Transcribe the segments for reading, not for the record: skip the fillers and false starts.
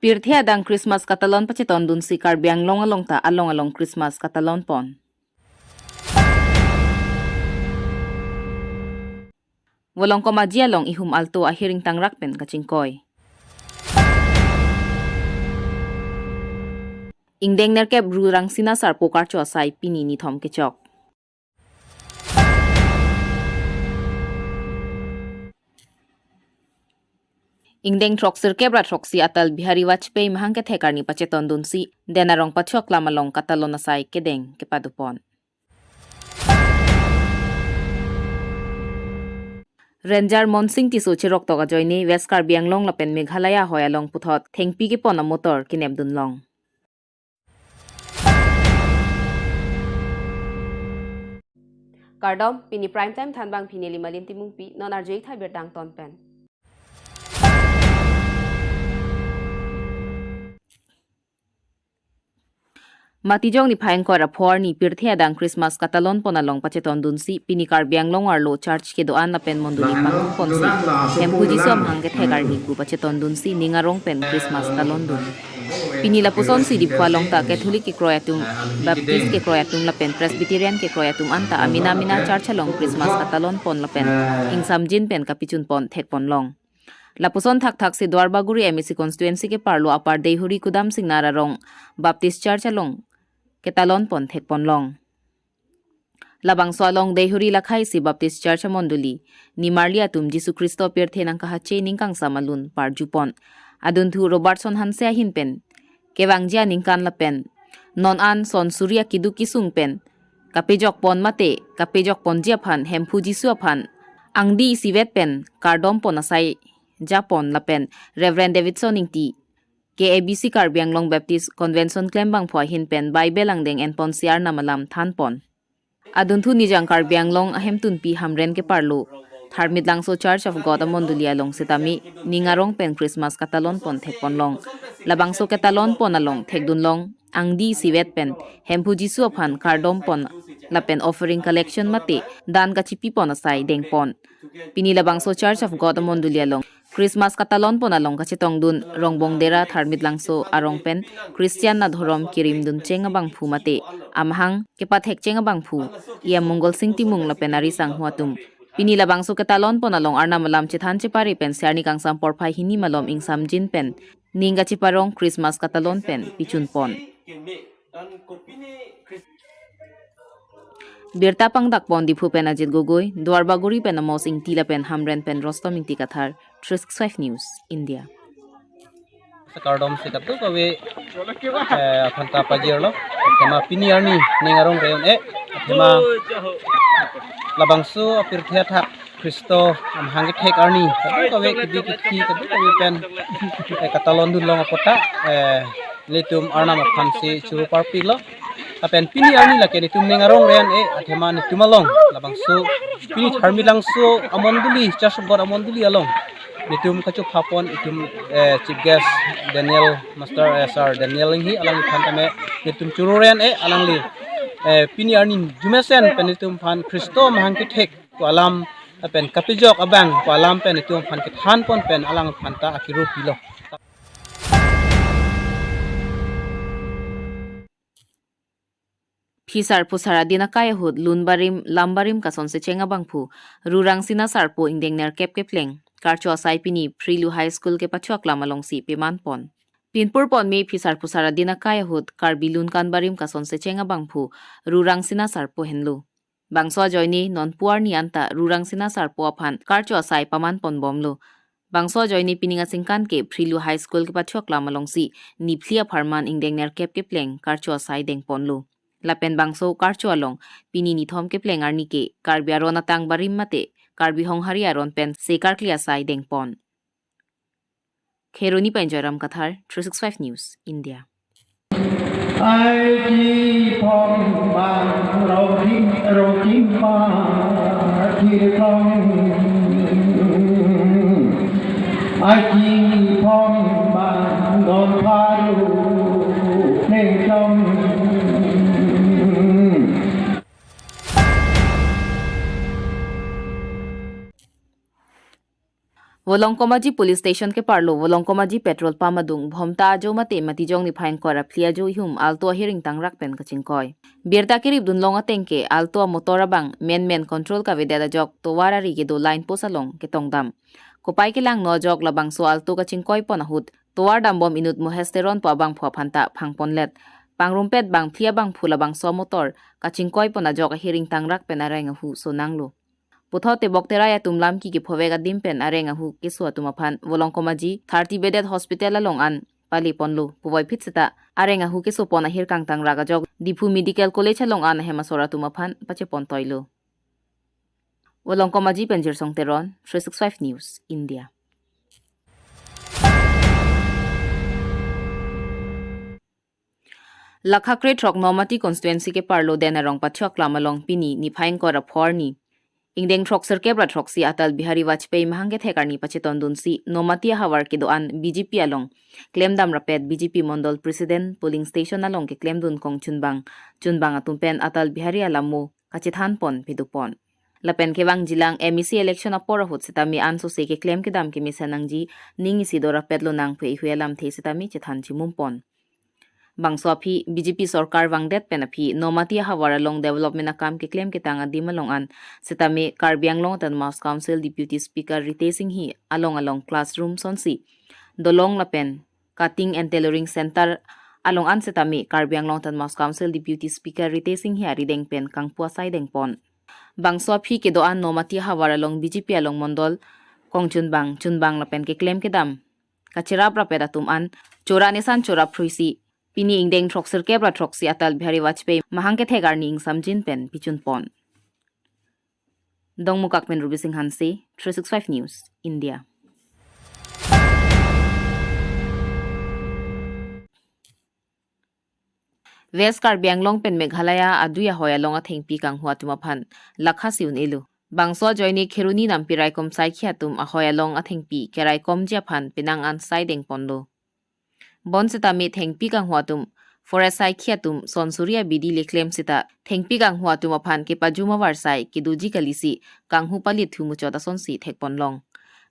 Pirthia dang Christmas katalon pacheton dun si Karbi Anglong along ta along Christmas katalon pon. Walong komadya long ihum alto ahiring tangrakpen kachingkoy. Ingdeng nerkep rurang sinasar pokar cho asay pini ni thom kechok. Ingdeng troksir kebra troksi atal Bihari Wajpayee mahangke thekarni pacheton dun si denarong pachok lamalong katalon asay kedeng kepadupon. Ranger Monsing tiso chirok toga joini West Karbi Anglong lapen Meghalaya hoyalong puthot thengpi ke pona motor kinep dunlong. Kardom pini prime time thanbang pini limalin timung pi non arjei thai berdang ton pen. Matijong ni phaeng ko rapor ni Pirthia dang Christmas katalon ponalong pacheton dunsi pini Karbi Anglong arlo church ke doan na pen monduli pang ponsi hempuji som hangge thegar ni ku pacheton dunsi ningarong pen Christmas talon dun pini lapuson si dipwalong ta Catholic ke kroyatum Baptist ke kroyatum la pen Presbyterian ke kroyatum anta amina church along Christmas katalon pon la pen ingsamjin pen kapichun pon thek pon long Lapuson thak si Dwarbaguri MEC constituency ke parlo apar deihuri kudam singnara rong Baptist church along ketalon pon thek pon long. Labang swalong dehuri lakhai si Baptist Church monduli ni Marlia tum Jisu Kristo Pirthe nang kahache ningkang samalun par jupon. Adun thu Robertson Hansea hin pen. Kewangja ningkan la pen. Non an son surya kidu kisung pen. Kapejok pon mate, kapejok pon jiaphan hempu Jisu aphan. Angdi sivet pen, kardom pon asai Japon la pen. Reverend Davidson ingti. KABC Karbi Anglong Baptist Convention klembang phoi hin pen Bible angdeng en pon siar namalam than pon. Adun thu nijang Karbi Anglong ahem tun pi hamren ke parlo. Tharmit langso Church of God amondulia long sitami ningarong pen Christmas katalon pon thek pon long. Labangso katalon pon along thek dun long. Angdi sivet pen hempu Jisu aphan kardom pon lapen offering collection mate dan kachipi pon asai deng pon. Pini labangso Church of God amondulia long. Christmas katalon pon along kachitong dun rongbong dera tharmit langso arong pen Christian na dhorom kirim dun chenga bang phu mate amhang kepathek chenga bang phu ia mongol sing timung lapen ari sang huatum pini labangso katalon pon along arna malam chithan chepari pen siarni kangsam porphai hini malom ingsam jin pen ninga chiparong Christmas katalon pen pichun pon Birta pangdak pon di phupen ajit gogoi Dwarbaguri pen amos ing tila pen hamren pen rostom ing tikathar 365 News India Kardom se kaptu kawe phanta pajirlo tema piniarni ningarong reon tema labangsu Pirthia thak Kristo amhangi thek arni kawe kidi kawe pen katalon dulong apota letum arna maphansi churu parpilo apen pini arni lake ni tum ningarong reon athema ni tumalong labangsu pini tharmi langsu amonduli chasbor amonduli along nitum kachu phapon itum chief guest Daniel Master SR Daniel hi alang phantame nitum churoren alang li pini arni jumesen penitum phan Kristo mahangki thek ko alam pen kapijok abang ko alam pen nitum phan ki than pon pen alang phanta akiru pilo Pisar pusara dinakaya hud lunbarim lambarim kason se chenga bangphu rurang sina sarpo ingdeng ner kep kepleng karcho asai pini Prilu High School ke pachuak lamalong si piman pon pinpur pon me pisar pusara dinakaya hud Karbi lun kanbarim kason se chenga bangphu rurang sina sarpo henlu bangso joini non puar ni anta rurang sina sarpo aphan karcho asai paman pon bomlo bangso joini pininga singkan ke Prilu High School ke pachuak lamalong si niplia pharman ingdeng ner kep kepleng karcho asai deng ponlo Lapen bangso karcho along pini ni thom ke pleng arni ke Karbi aron atang barim mate Karbi honghari aron pen sekar klia sai deng pon Kheroni Panjaram Kathar 365 News India ai chi phong mang rau kim ma thi phong ai chi phong mang don pha lu nên trong Wolongkomaji Police Station ke parlo Wolongkomaji petrol pamadung bhomta jo mate matijong ni phain kora phlia jo hum alto hearing tangrak pen kachingkoi birta kirib dun longa tengke alto motora bang men control ka vedada jok to warari ke do line posalong ke tongdam kopai ke lang no jok labang so alto kachingkoi pon hut towar dam bom inut mohesteron pa bang phwa phanta phangponlet pangrumpet bang phlia bang phula bang so motor kachingkoi pon jok hearing tangrak pen arenga hu so nanglo Puthote bokteraya tumlam ki phovega dimpen arenga hu kiswa tumaphan Wolongkomaji 30 bedded hospital along an pali ponlu puvoi phitsita arenga hu kiso pona hirkang tang raga jog Dipu Medical College along an hemasora tumaphan pache pontoilo Wolongkomaji penjir songteron 365 News India Lakhakre Trok Nomati constituency ke parlo denarong pachok lamalong Pini ni phaing kora phorni Ingdeng trok serkebra troksi Atal Bihari Vajpayee mahange thekarni pacheton dunsi Nomatia Hawar ke doan BJP along claim dam rapet BJP Mondol President polling station along ke claim dun kong chunbang atumpen Atal Bihari alamu kachithan pon pidupon lapen ke bang jilang MEC election apora hut sitami anso se ke claim ke dam ke misanangji ningi sidora petlo nang pe huelam the sitami chithan chimumpon Bangsoapi BJP Sarkar Wangdet Penapi Nomatia Hawara Long Development Akam ke claim ke tanga dimalong an Sitame Karbi Anglong tan Mass Council Deputy Speaker Rite Singh hi along classroom sonsi Dolong Lapen Cutting and Tailoring Center along an Sitame Karbi Anglong tan Mass Council Deputy Speaker Rite Singh hi rideng pen kangpua sai dengpon Bangsoapi ke doan Nomatia Hawara Long BJP along Mondol Kong chunbang lapen ke claim ke dam Kachirap rapeda tum an chora nisan chora pruisi Pini ingdeng trok serkebra troksi Atal Bihari Vajpayee mahangke thegarni ing samjin pen pichun pon. Dongmukak pen Ruby Singh Hanse 365 News India. West Karbi Anglong pen Meghalaya aduya hoya longa thengpi kang huwa tumaphan lakha siun elu. Bangso joini kheruni nampi raikom saikhi atum ahoya long athengpi kerai kom japhan pinang an saideng ponlo. Bon sita me thengpi kang huatum foresai khiatum sonsuria bidi leklem sita thengpi kang huatum aphan ke pajuma warsai ki duji kalisi kang hu pali thumu chota sonsi thekpon long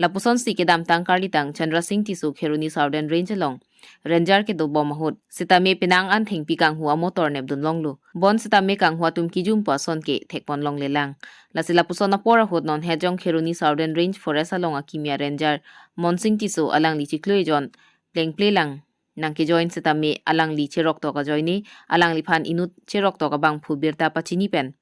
lapuson si ke dam tang karli tang Chandra Singh tisu kheruni southern range along ranger ke do bomahut sita me pinang an thengpi kang hu motor nebdun longlu bon sita me kang huatum ki jumpa son ke thekpon long lelang lasila puson apora hot non hejong kheruni southern range forest along akimia ranger monsing tisu alang li chikloi jon play lang Nangki join sitami alang li cherok toka joini alang li phan inut cherok toka bang phu birta pachini pen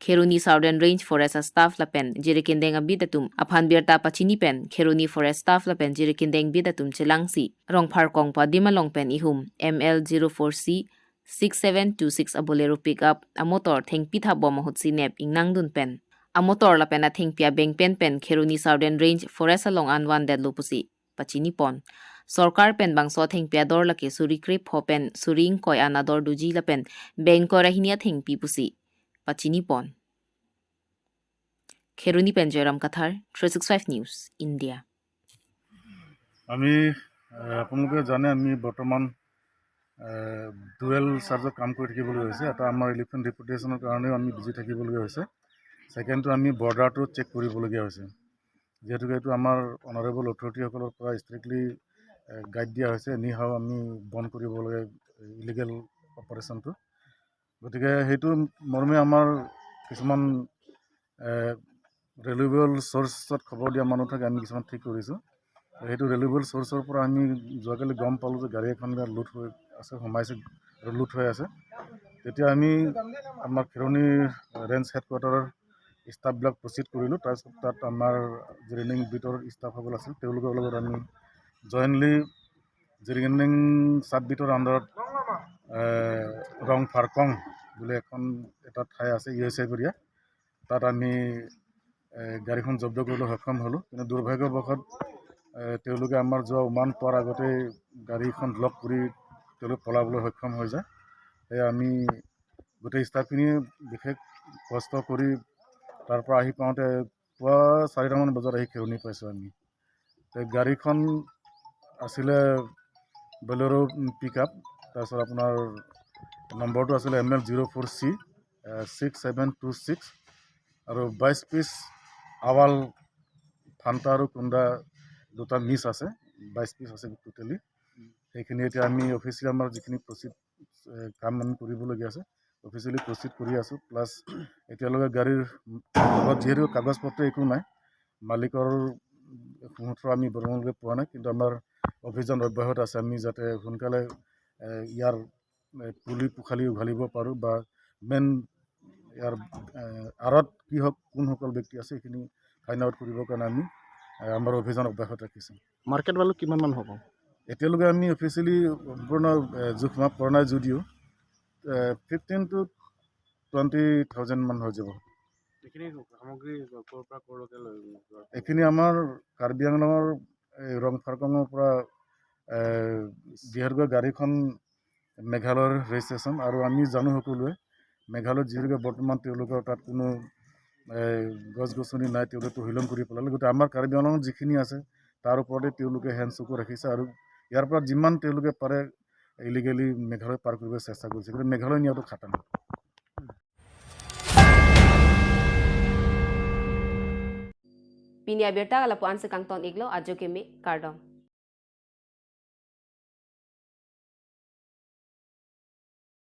Kheruni Southern Range Forest staff la pen jirikindeng abidatum aphan birta pachini pen Kheruni Forest staff la pen jirikindeng bidatum chelangsi rong phar kong pa dimalong pen ihum ML04C 6726 a bolero pickup a motor thengpi tha bom hut sinep ingnang dun pen a motor la pen a thengpia beng pen Kheruni Southern Range Forest along an wan dead lupusi pachini pon Sarkar pen bangso thengpia dor lake suri krip hopen suring koi anador duji lapen beng ko rahinia thengpi pusi pachini pon Kheruni pen Jairam Kathar 365 News India আমি আপোনালোকে জানে আমি বৰ্তমান dual চাৰ্জত কাম কৰি থাকিবলৈ হৈছে এটা আমাৰ ইলেকশ্যন ডেপুটেশ্যনৰ কাৰণেও আমি বিজি থাকিবলগীয়া হৈছে ছেকেণ্ডটো আমি বৰ্ডাৰটো চেক কৰিবলগীয়া হৈছে যিহেতুকে এইটো আমাৰ অনাৰেবল অথৰিটিসকলৰ পৰা ষ্ট্ৰিক্টলি গাইড দিয়া হৈছে এনিহাও আমি বন্ধ কৰিব লাগে ইলিগেল অপাৰেশ্যনটো গতিকে সেইটো মৰ্মে আমাৰ কিছুমান ৰেলিউবল চ'ৰ্চত খবৰ দিয়া মানুহ থাকে আমি কিছুমান ঠিক কৰিছোঁ সেইটো ৰেলিউবল চ'ৰ্চৰ পৰা আমি যোৱাকালি গম পালোঁ যে গাড়ী এখন লুট হৈ আছে সোমাইছে আৰু লুট হৈ আছে তেতিয়া আমি আমাৰ খেৰনি ৰেঞ্জ হেডকোৱাৰ্টাৰৰ ষ্টাফবিলাক প্ৰচিড কৰিলোঁ তাৰপিছত তাত আমাৰ জিৰিনিং বিটৰ ষ্টাফসকল আছিল তেওঁলোকৰ লগত আমি জইণ্টলি জিৰিনিং চাব বিটৰ আণ্ডাৰত ৰং ফাৰকং বুলি এটা ঠাই আছে USA এৰিয়া তাত আমি গাড়ীখন জব্দ কৰিবলৈ সক্ষম হ'লোঁ কিন্তু দুৰ্ভাগ্যবশত তেওঁলোকে আমাৰ যোৱা উমান পোৱাৰ আগতে গাড়ীখন ব্লক কৰি তেওঁলোক পলাবলৈ সক্ষম হৈ যায় সেয়া আমি গোটেই ষ্টাফখিনি বিশেষ কষ্ট কৰি তাৰ পৰা আহি পাওঁতে পুৱা 4টামান বজাত আহি খেৰনি পাইছোঁ আমি গাড়ীখন আছিলে বলেৰো পিক আপ তাৰপিছত আপোনাৰ নম্বৰটো আছিলে ML04C 6726 আৰু 22 পিচ আৱাল ফান্তা আৰু কুণ্ডা দুটা মিছ আছে 22 পিছ আছে টোটেলি সেইখিনি এতিয়া আমি অফিচিয়েলি আমাৰ যিখিনি প্ৰচিড কাম আমি কৰিবলগীয়া আছে অফিচিয়েলি প্ৰচিড কৰি আছোঁ প্লাছ এতিয়ালৈকে গাড়ীৰ লগত যিহেতু কাগজ পত্ৰ একো নাই মালিকৰ সূত্ৰ আমি বৰ্তমানলৈকে পোৱা নাই কিন্তু আমাৰ অভিযান অব্যাহত আছে আমি যাতে সোনকালে ইয়াৰ পুলি পোখালি উঘালিব পাৰোঁ বা মেইন ইয়াৰ আঁৰত কি হওক কোনসকল ব্যক্তি আছে সেইখিনি ফাইণ্ড আউট কৰিবৰ কাৰণে আমি আমাৰ অভিযান অব্যাহত ৰাখিছোঁ মাৰ্কেট ভেলু কিমানমান হ'ব এতিয়ালৈকে আমি অফিচিয়েলি সম্পূৰ্ণ জোখ মাপ কৰা নাই যদিও 15 to 20,000 মান হৈ যাব এইখিনি আমাৰ কাৰ্বি আংলঙৰ ৰং ফাৰকঙৰ পৰা যিহেতুকে গাড়ীখন মেঘালয়ৰ ৰেজিষ্ট্ৰেশ্যন আৰু আমি জানো সকলোৱে মেঘালয়ত যিহেতুকে বৰ্তমান তেওঁলোকৰ তাত কোনো গছ গছনি নাই তেওঁলোকে তহিলং কৰি পেলালে গতিকে আমাৰ কাৰ্বি আংলঙত যিখিনি আছে তাৰ ওপৰতে তেওঁলোকে হেণ্ড চকু ৰাখিছে আৰু ইয়াৰ পৰা যিমান তেওঁলোকে পাৰে ইলিগেলি মেঘালয় পাৰ কৰিব চেষ্টা কৰিছে কিন্তু মেঘালয় নিয়াটো খাটাং Pini Abirta kalapuan sa Kangton Iglo, Adjo Kimi, Kardong.